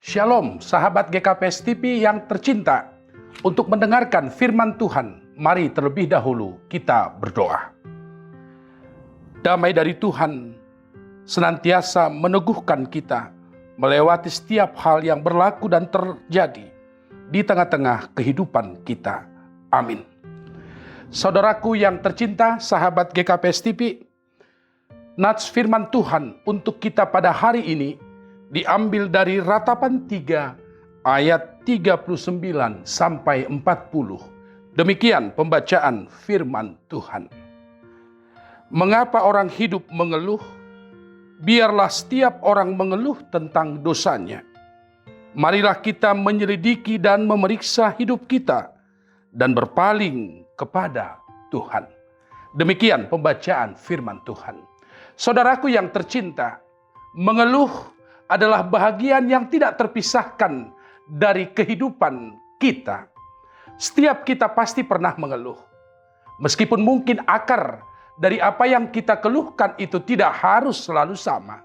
Shalom, sahabat GKPS TV yang tercinta. Untuk mendengarkan firman Tuhan, mari terlebih dahulu kita berdoa. Damai dari Tuhan senantiasa meneguhkan kita melewati setiap hal yang berlaku dan terjadi di tengah-tengah kehidupan kita. Amin. Saudaraku yang tercinta, sahabat GKPS TV, nats firman Tuhan untuk kita pada hari ini diambil dari Ratapan 3 ayat 39 sampai 40. Demikian pembacaan firman Tuhan. Mengapa orang hidup mengeluh? Biarlah setiap orang mengeluh tentang dosanya. Marilah kita menyelidiki dan memeriksa hidup kita dan berpaling kepada Tuhan. Demikian pembacaan firman Tuhan. Saudaraku yang tercinta, mengeluh adalah bahagian yang tidak terpisahkan dari kehidupan kita. Setiap kita pasti pernah mengeluh. Meskipun mungkin akar dari apa yang kita keluhkan itu tidak harus selalu sama.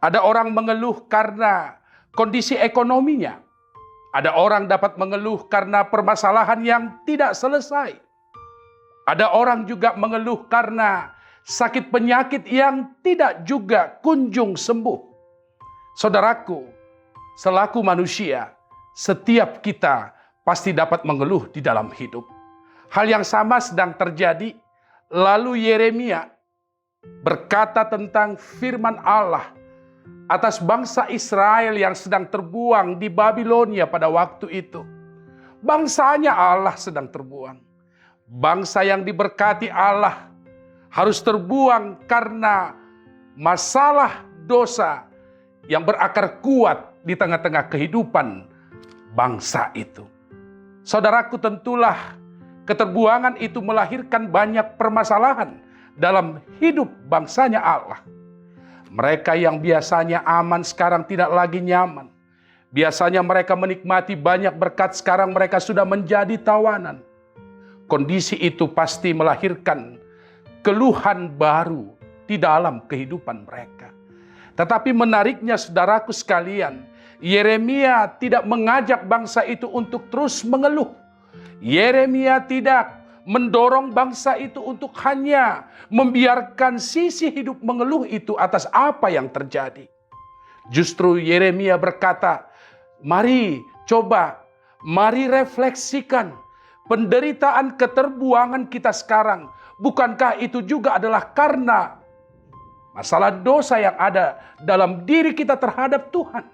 Ada orang mengeluh karena kondisi ekonominya. Ada orang dapat mengeluh karena permasalahan yang tidak selesai. Ada orang juga mengeluh karena sakit penyakit yang tidak juga kunjung sembuh. Saudaraku, selaku manusia, setiap kita pasti dapat mengeluh di dalam hidup. Hal yang sama sedang terjadi. Lalu Yeremia berkata tentang firman Allah atas bangsa Israel yang sedang terbuang di Babilonia pada waktu itu. Bangsanya Allah sedang terbuang. Bangsa yang diberkati Allah harus terbuang karena masalah dosa yang berakar kuat di tengah-tengah kehidupan bangsa itu. Saudaraku, tentulah keterbuangan itu melahirkan banyak permasalahan dalam hidup bangsanya Allah. Mereka yang biasanya aman sekarang tidak lagi nyaman. Biasanya mereka menikmati banyak berkat, sekarang mereka sudah menjadi tawanan. Kondisi itu pasti melahirkan keluhan baru di dalam kehidupan mereka. Tetapi menariknya saudaraku sekalian, Yeremia tidak mengajak bangsa itu untuk terus mengeluh. Yeremia tidak mendorong bangsa itu untuk hanya membiarkan sisi hidup mengeluh itu atas apa yang terjadi. Justru Yeremia berkata, mari refleksikan penderitaan keterbuangan kita sekarang. Bukankah itu juga adalah karena masalah dosa yang ada dalam diri kita terhadap Tuhan?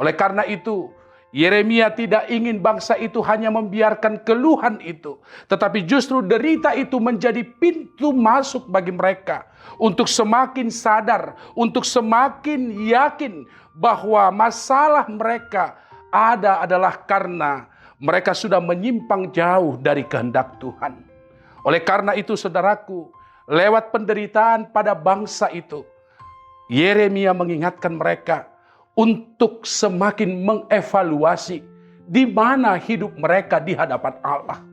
Oleh karena itu, Yeremia tidak ingin bangsa itu hanya membiarkan keluhan itu, tetapi justru derita itu menjadi pintu masuk bagi mereka untuk semakin sadar, untuk semakin yakin bahwa masalah mereka adalah karena mereka sudah menyimpang jauh dari kehendak Tuhan. Oleh karena itu, saudaraku, lewat penderitaan pada bangsa itu, Yeremia mengingatkan mereka untuk semakin mengevaluasi di mana hidup mereka di hadapan Allah.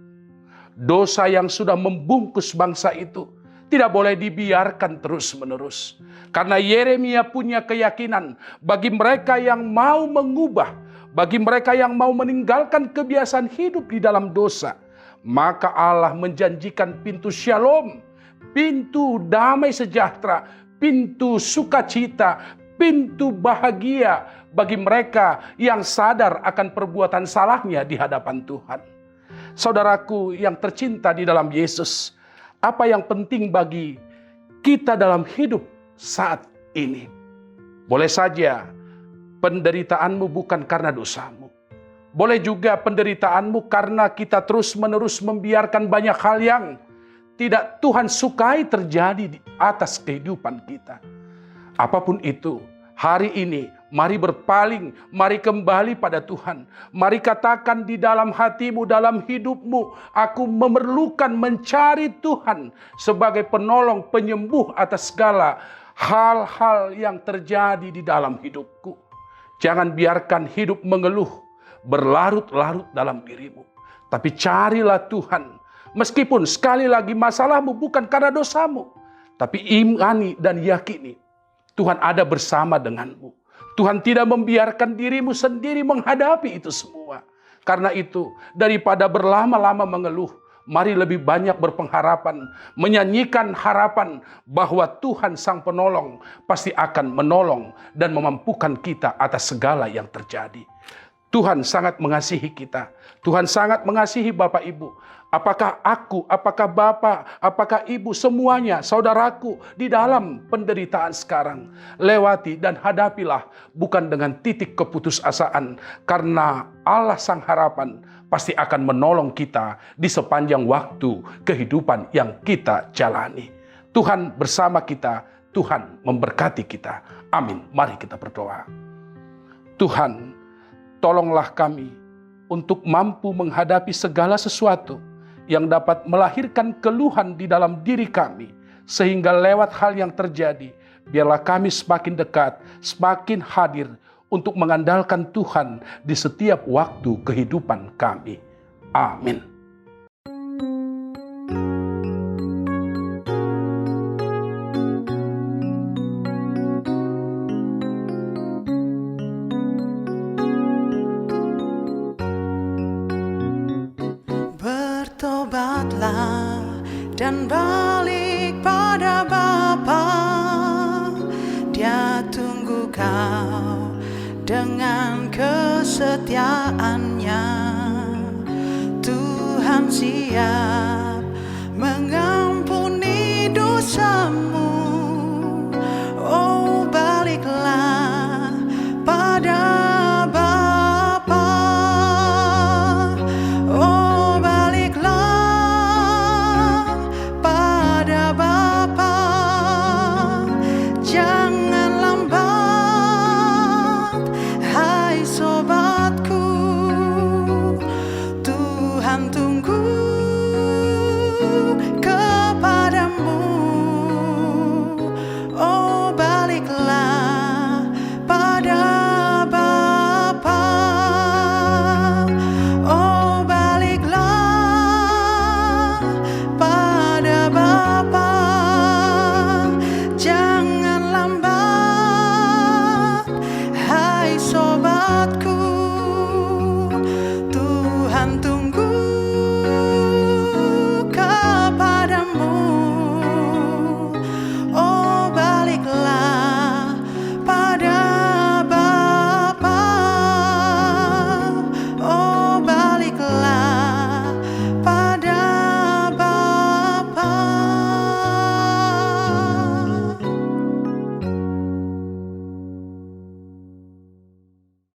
Dosa yang sudah membungkus bangsa itu tidak boleh dibiarkan terus-menerus. Karena Yeremia punya keyakinan bagi mereka yang mau mengubah, bagi mereka yang mau meninggalkan kebiasaan hidup di dalam dosa, maka Allah menjanjikan pintu shalom, pintu damai sejahtera, pintu sukacita, pintu bahagia bagi mereka yang sadar akan perbuatan salahnya di hadapan Tuhan. Saudaraku yang tercinta di dalam Yesus, apa yang penting bagi kita dalam hidup saat ini? Boleh saja penderitaanmu bukan karena dosamu. Boleh juga penderitaanmu karena kita terus-menerus membiarkan banyak hal yang tidak Tuhan sukai terjadi di atas kehidupan kita. Apapun itu, hari ini mari berpaling, mari kembali pada Tuhan. Mari katakan di dalam hatimu, dalam hidupmu, aku memerlukan mencari Tuhan sebagai penolong, penyembuh atas segala hal-hal yang terjadi di dalam hidupku. Jangan biarkan hidup mengeluh berlarut-larut dalam dirimu. Tapi carilah Tuhan. Meskipun sekali lagi masalahmu bukan karena dosamu, tapi imani dan yakini Tuhan ada bersama denganmu. Tuhan tidak membiarkan dirimu sendiri menghadapi itu semua. Karena itu, daripada berlama-lama mengeluh, mari lebih banyak berpengharapan, menyanyikan harapan bahwa Tuhan Sang Penolong pasti akan menolong dan memampukan kita atas segala yang terjadi. Tuhan sangat mengasihi kita. Tuhan sangat mengasihi Bapak Ibu. Apakah aku, apakah Bapak, apakah Ibu, semuanya, saudaraku di dalam penderitaan sekarang. Lewati dan hadapilah bukan dengan titik keputusasaan. Karena Allah Sang Harapan pasti akan menolong kita di sepanjang waktu kehidupan yang kita jalani. Tuhan bersama kita, Tuhan memberkati kita. Amin. Mari kita berdoa. Tuhan, tolonglah kami untuk mampu menghadapi segala sesuatu yang dapat melahirkan keluhan di dalam diri kami. Sehingga lewat hal yang terjadi, biarlah kami semakin dekat, semakin hadir untuk mengandalkan Tuhan di setiap waktu kehidupan kami. Amin. Bertobatlah dan balik pada Bapa. Dia tunggu kau dengan kesetiaannya. Tuhan siap mengampuni dosamu. Oh, baliklah pada Bapa. Oh, baliklah pada Bapa. Jangan lambat, hai sobatku. Tuhan tunggu kepadamu. Oh, baliklah pada Bapa. Oh, baliklah pada Bapa. Jangan lambat, hai sobat.